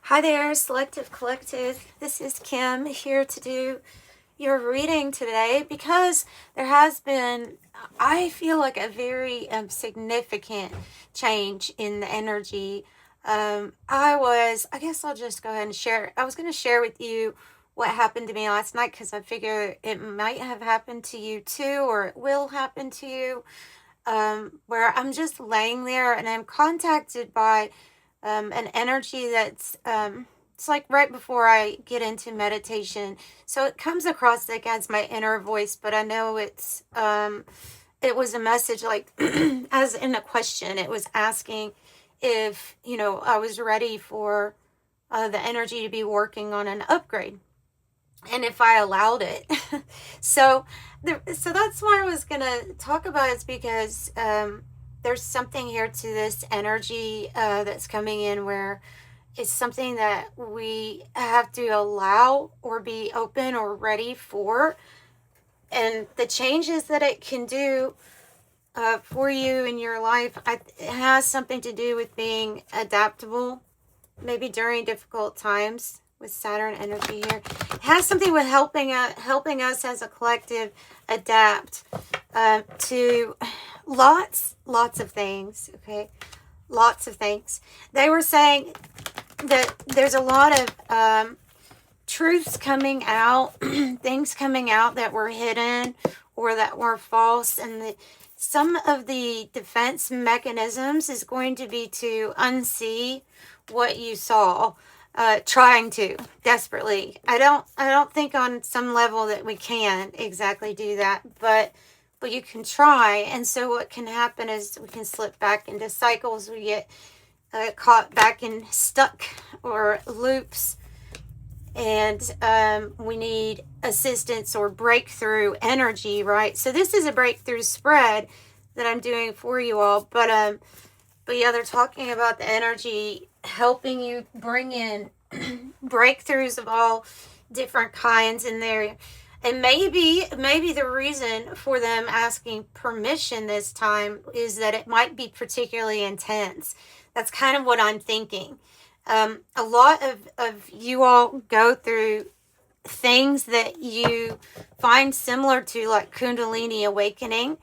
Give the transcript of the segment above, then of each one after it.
Hi there, Selective Collective. This is Kim here to do your reading today because there has been, I feel like, a very significant change in the energy. I guess I'll just go ahead and share. I was going to share with you what happened to me last night because I figure it might have happened to you too, or it will happen to you. Where I'm just laying there and I'm contacted by an energy that's it's like right before I get into meditation. So it comes across like as my inner voice, but I know it was a message like as in a question. It was asking if, I was ready for the energy to be working on an upgrade and if I allowed it. so so that's why I was gonna talk about it, is because there's something here to this energy that's coming in where it's something that we have to allow or be open or ready for, and the changes that it can do for you in your life. It has something to do with being adaptable, maybe during difficult times with Saturn energy here. It has something with helping us as a collective adapt to lots of things. Okay, lots of things. They were saying that there's a lot of truths coming out, things coming out that were hidden or that were false, and some of the defense mechanisms is going to be to unsee what you saw, trying to desperately. I don't think on some level that we can exactly do that, but you can try. And so what can happen is we can slip back into cycles. We get caught back in stuck or loops, and we need assistance or breakthrough energy, right? So this is a breakthrough spread that I'm doing for you all, but yeah, they're talking about the energy helping you bring in breakthroughs of all different kinds in there. And maybe the reason for them asking permission this time is that it might be particularly intense. That's kind of what I'm thinking. A lot of you all go through things that you find similar to like Kundalini awakening,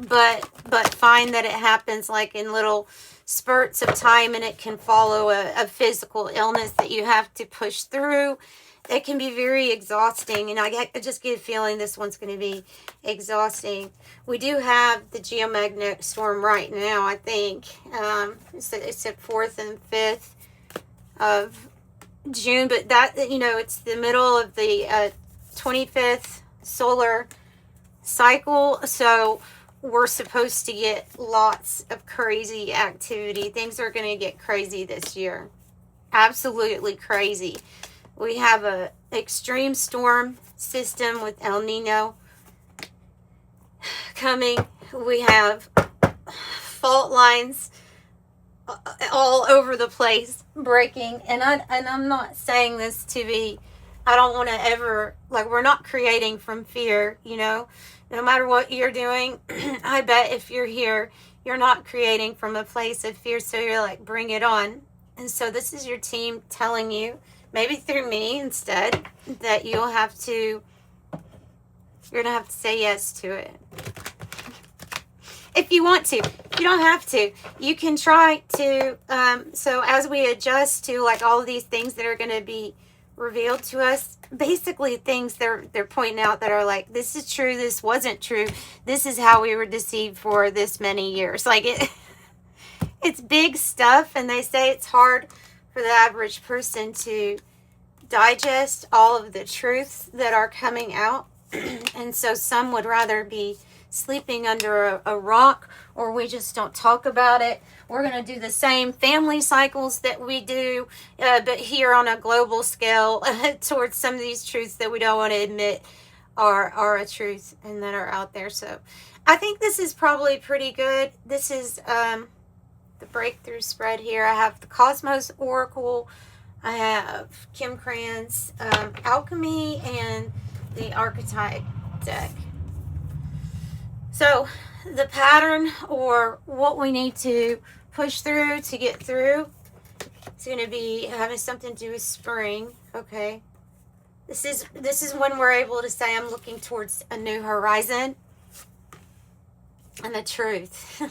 but find that it happens like in little spurts of time, and it can follow a physical illness that you have to push through. It can be very exhausting, and I just get a feeling this one's going to be exhausting. We do have the geomagnetic storm right now, I think. It's at 4th and 5th of June, but that, it's the middle of the 25th solar cycle, so we're supposed to get lots of crazy activity. Things are going to get crazy this year. Absolutely crazy. We have a extreme storm system with El Nino coming. We have fault lines all over the place breaking. And I'm not saying this to be, I don't want to ever, like, we're not creating from fear, no matter what you're doing. I bet if you're here, you're not creating from a place of fear. So you're like, bring it on. And so this is your team telling you, maybe through me instead, that you're going to have to say yes to it. If you want to. You don't have to. You can try to, so as we adjust to like all of these things that are going to be revealed to us, basically things they're pointing out that are like, this is true, this wasn't true, this is how we were deceived for this many years. Like it's big stuff, and they say it's hard for the average person to digest all of the truths that are coming out. And so some would rather be sleeping under a rock, or we just don't talk about it. We're going to do the same family cycles that we do, but here on a global scale towards some of these truths that we don't want to admit are a truth and that are out there. So I think this is probably pretty good. This is the breakthrough spread here. I have the Cosmos Oracle, I have Kim Krans Alchemy, and the Archetype deck. So the pattern, or what we need to push through to get through, It's going to be having something to do with spring. Okay. This is when we're able to say I'm looking towards a new horizon and the truth.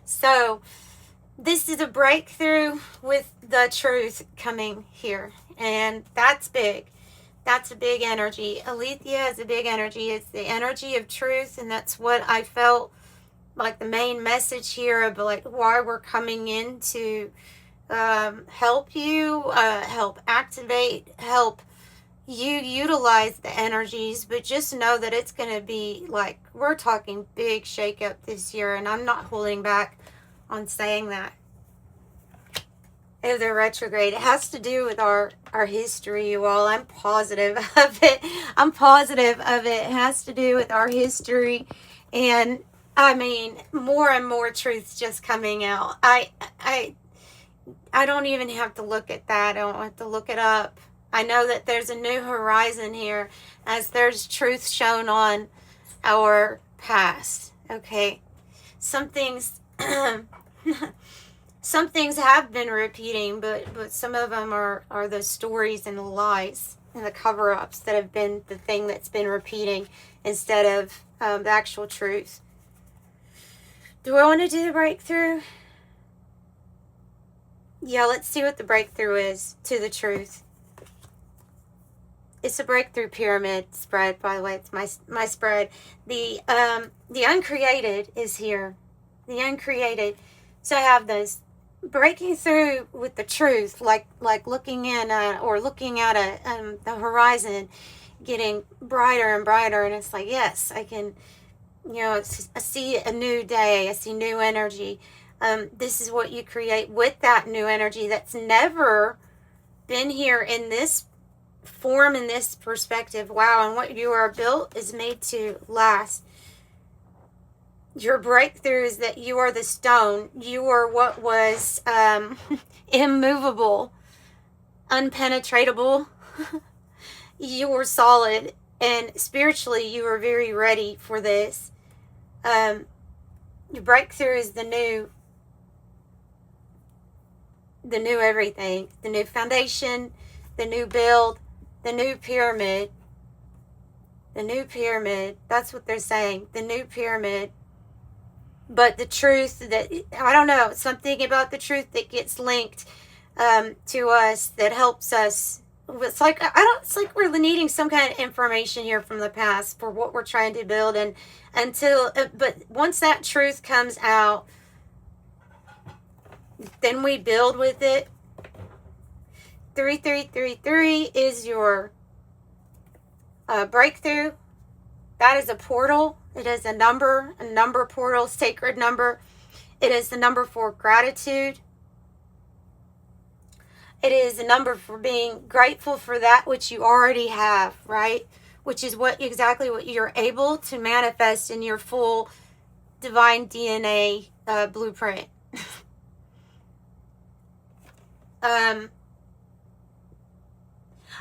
So this is a breakthrough with the truth coming here. And that's big. That's a big energy. Alethea is a big energy. It's the energy of truth. And that's what I felt like the main message here of like why we're coming in to help you, help activate, help you utilize the energies, but just know that it's going to be like, we're talking big shakeup this year, and I'm not holding back on saying that. Of the retrograde, it has to do with our history, you all. I'm positive of it. I'm positive of it. It has to do with our history, and I mean, more and more truths just coming out. I don't even have to look at that. I don't have to look it up. I know that there's a new horizon here as there's truth shown on our past. Okay. Some things some things have been repeating, but some of them are the stories and the lies and the cover-ups that have been the thing that's been repeating instead of the actual truth. Do I want to do the breakthrough? Yeah, let's see what the breakthrough is to the truth. It's a breakthrough pyramid spread, by the way. It's my spread. The uncreated is here. The uncreated. So I have this breaking through with the truth, like looking in or looking at the horizon, getting brighter and brighter, and it's like, yes, I can. I see a new day. I see new energy. This is what you create with that new energy that's never been here in this form, in this perspective. Wow. And what you are built is made to last. Your breakthrough is that you are the stone. You are what was immovable, unpenetratable. You were solid, and spiritually you are very ready for this. Your breakthrough is the new everything, the new foundation, the new build, the new pyramid. The new pyramid. That's what they're saying. The new pyramid. But the truth that, I don't know, something about the truth that gets linked to us that helps us. It's like, it's like we're needing some kind of information here from the past for what we're trying to build. And but once that truth comes out, then we build with it. 3333 is your breakthrough. That is a portal. It is a number portal, sacred number. It is the number for gratitude. It is a number for being grateful for that which you already have, right? Which is exactly what you're able to manifest in your full divine DNA blueprint.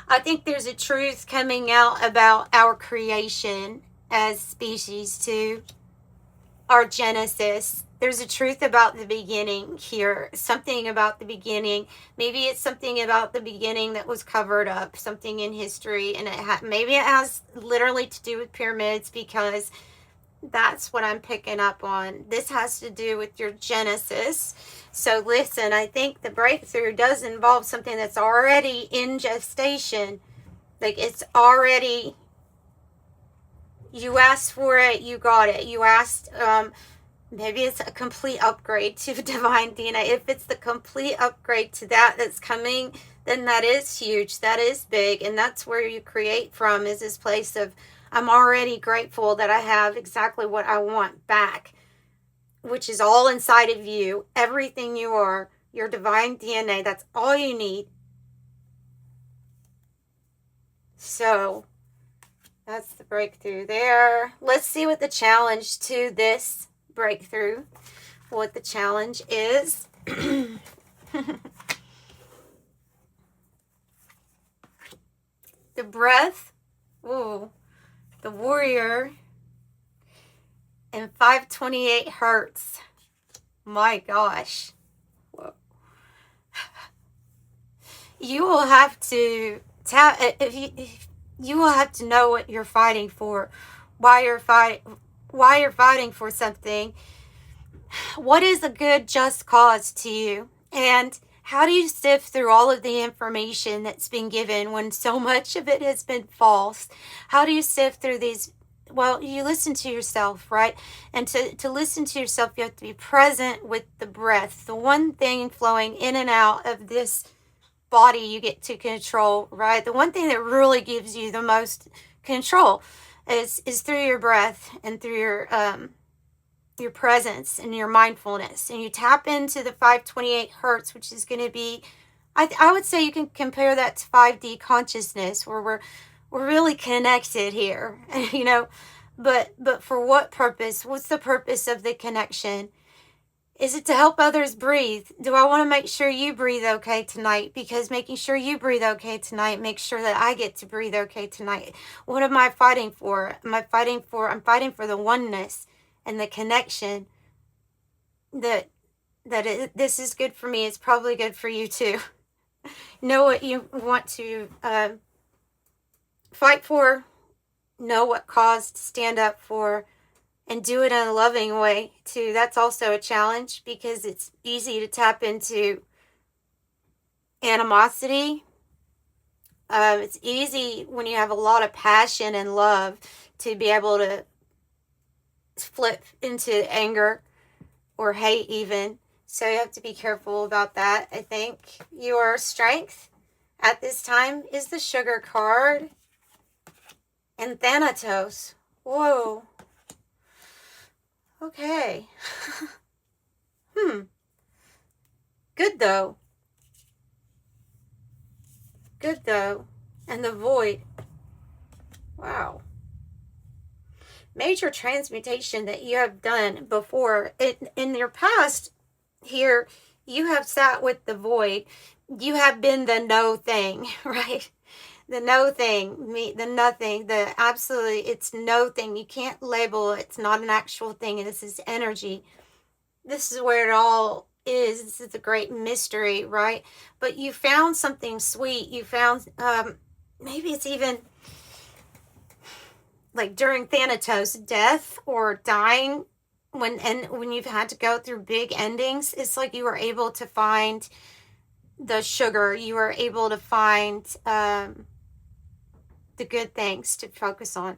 I think there's a truth coming out about our creation as species too. Our genesis. There's a truth about the beginning here. Something about the beginning. Maybe it's something about the beginning that was covered up. Something in history. And maybe it has literally to do with pyramids, because that's what I'm picking up on. This has to do with your genesis. So listen, I think the breakthrough does involve something that's already in gestation. Like it's already, you asked for it, you got it. You asked, maybe it's a complete upgrade to divine DNA. If it's the complete upgrade to that's coming, then that is huge. That is big. And that's where you create from, is this place of, I'm already grateful that I have exactly what I want back, which is all inside of you. Everything you are, your divine DNA, that's all you need. So that's the breakthrough there. Let's see what the challenge to this breakthrough, what the challenge is. The breath. Ooh. The warrior. And 528 hertz. My gosh. Whoa. you will have to tap, if you will have to know what you're fighting for, why you're fighting for something. What is a good, just cause to you? And how do you sift through all of the information that's been given when so much of it has been false? How do you sift through these? Well, you listen to yourself, right? And to listen to yourself, you have to be present with the breath, the one thing flowing in and out of this body you get to control, right? The one thing that really gives you the most control is through your breath and through your presence and your mindfulness. And you tap into the 528 hertz, which is going to be, I would say you can compare that to 5D consciousness, where we're really connected here, you know. But for what purpose? What's the purpose of the connection? Is it to help others breathe? Do I want to make sure you breathe okay tonight? Because making sure you breathe okay tonight makes sure that I get to breathe okay tonight. What am I fighting for? I'm fighting for the oneness and the connection that this is good for me. It's probably good for you too. Know what you want to fight for. Know what cause to stand up for. And do it in a loving way, too. That's also a challenge, because it's easy to tap into animosity. It's easy when you have a lot of passion and love to be able to flip into anger or hate even. So you have to be careful about that. I think your strength at this time is the Sugar card and Thanatos. Whoa. Okay. Good though. And the Void. Wow. Major transmutation that you have done before. In your past here, you have sat with the Void. You have been the no thing, right? The no thing, the nothing, the absolutely, it's no thing. You can't label it. It's not an actual thing. This is energy. This is where it all is. This is a great mystery, right? But you found something sweet. You found, maybe it's even like during Thanatos, death or dying, when you've had to go through big endings, it's like you were able to find the sugar. You were able to find, the good things to focus on.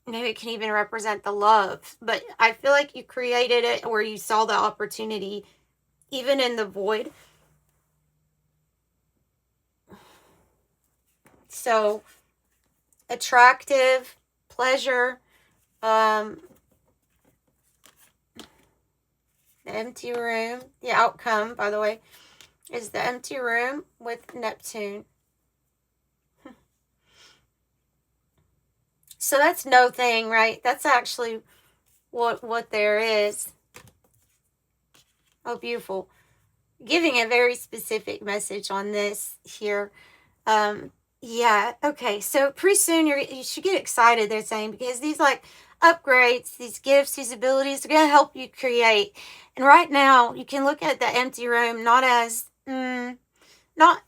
Maybe it can even represent the love, but I feel like you created it, or you saw the opportunity even in the Void. So attractive, pleasure, the empty room. The outcome, by the way, is the empty room with Neptune. So that's no thing, right? That's actually what there is. Oh, beautiful. Giving a very specific message on this here. Yeah, okay. So pretty soon you should get excited, they're saying, because these like upgrades, these gifts, these abilities are going to help you create. And right now, you can look at the empty room not as not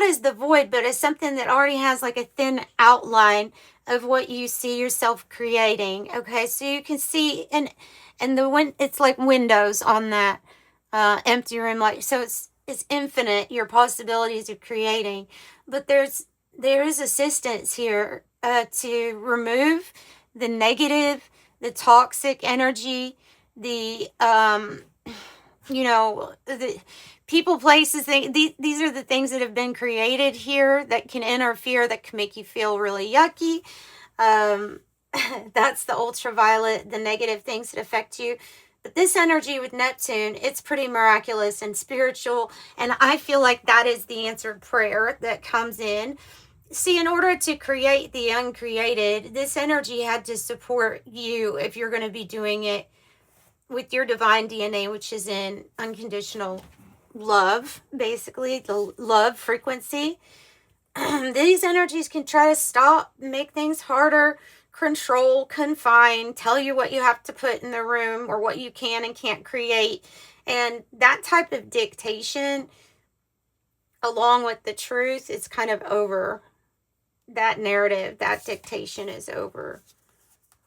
as the Void, but as something that already has like a thin outline of what you see yourself creating. Okay, so you can see, and it's like windows on that empty room, like, so it's infinite, your possibilities of creating. But there is assistance here to remove the negative, the toxic energy, the the people, places, things. These are the things that have been created here that can interfere, that can make you feel really yucky. That's the ultraviolet, the negative things that affect you. But this energy with Neptune, it's pretty miraculous and spiritual. And I feel like that is the answered prayer that comes in. See, in order to create the uncreated, this energy had to support you if you're going to be doing it with your divine DNA, which is in unconditional love, basically, the love frequency. These energies can try to stop, make things harder, control, confine, tell you what you have to put in the room or what you can and can't create. And that type of dictation along with the truth, it's kind of over. That narrative, that dictation is over.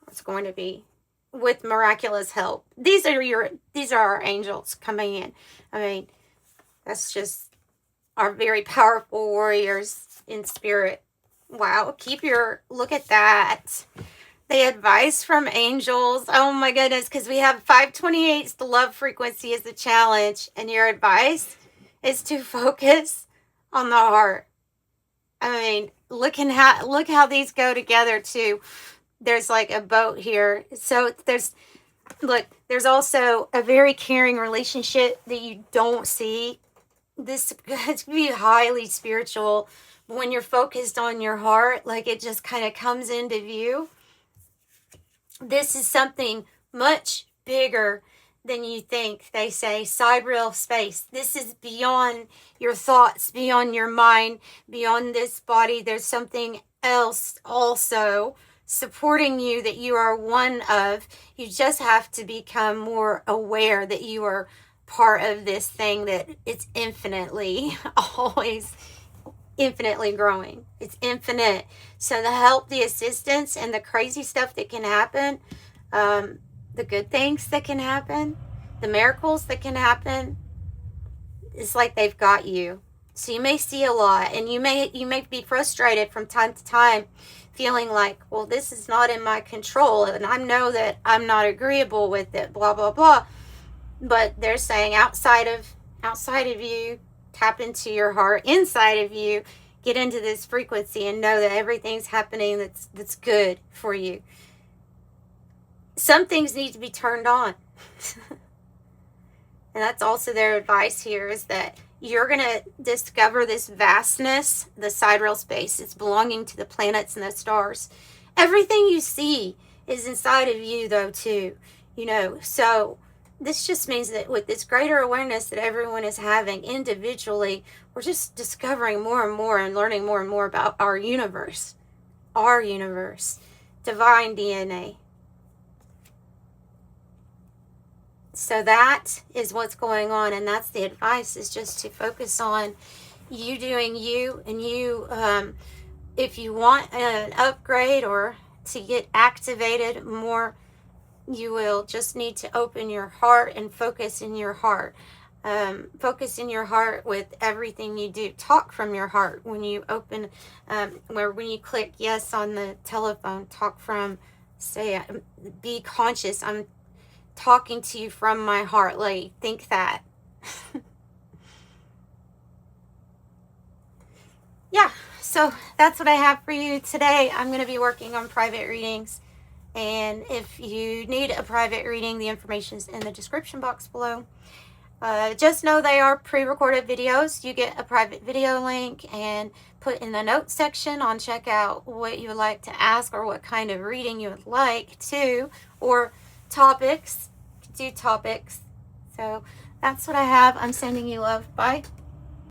It's going to be with miraculous help. These are our angels coming in. I mean, that's just our very powerful warriors in spirit. Wow, look at that. The advice from angels. Oh my goodness, because we have 528's the love frequency is the challenge, and your advice is to focus on the heart. I mean, look how these go together too. There's like a boat here. So there's also a very caring relationship that you don't see. This has to be highly spiritual. When you're focused on your heart, like it just kind of comes into view. This is something much bigger than you think. They say sidereal space. This is beyond your thoughts, beyond your mind, beyond this body. There's something else also supporting you that you are one of. You just have to become more aware that you are part of this thing, that it's infinitely, always infinitely growing. It's infinite. So the help, the assistance, and the crazy stuff that can happen, the good things that can happen, the miracles that can happen, it's like they've got you. So you may see a lot, and you may be frustrated from time to time, feeling like, well, this is not in my control, and I know that I'm not agreeable with it, blah blah blah. But they're saying outside of you, tap into your heart, inside of you, get into this frequency and know that everything's happening that's good for you. Some things need to be turned on. And that's also their advice here, is that you're going to discover this vastness, the sidereal space. It's belonging to the planets and the stars. Everything you see is inside of you, though, too. So this just means that with this greater awareness that everyone is having individually, we're just discovering more and more and learning more and more about our universe, divine DNA. So that is what's going on, and that's the advice, is just to focus on you doing you, and you, if you want an upgrade or to get activated more, you will just need to open your heart and focus in your heart. Focus in your heart with everything you do. Talk from your heart when you open, when you click yes on the telephone. Talk from, be conscious. I'm talking to you from my heart. Like, think that. Yeah, so that's what I have for you today. I'm going to be working on private readings. And if you need a private reading, the information is in the description box below. Just know they are pre-recorded videos. You get a private video link, and put in the notes section on check out what you would like to ask, or what kind of reading you would like to, or topics. Do topics. So that's what I have. I'm sending you love. Bye.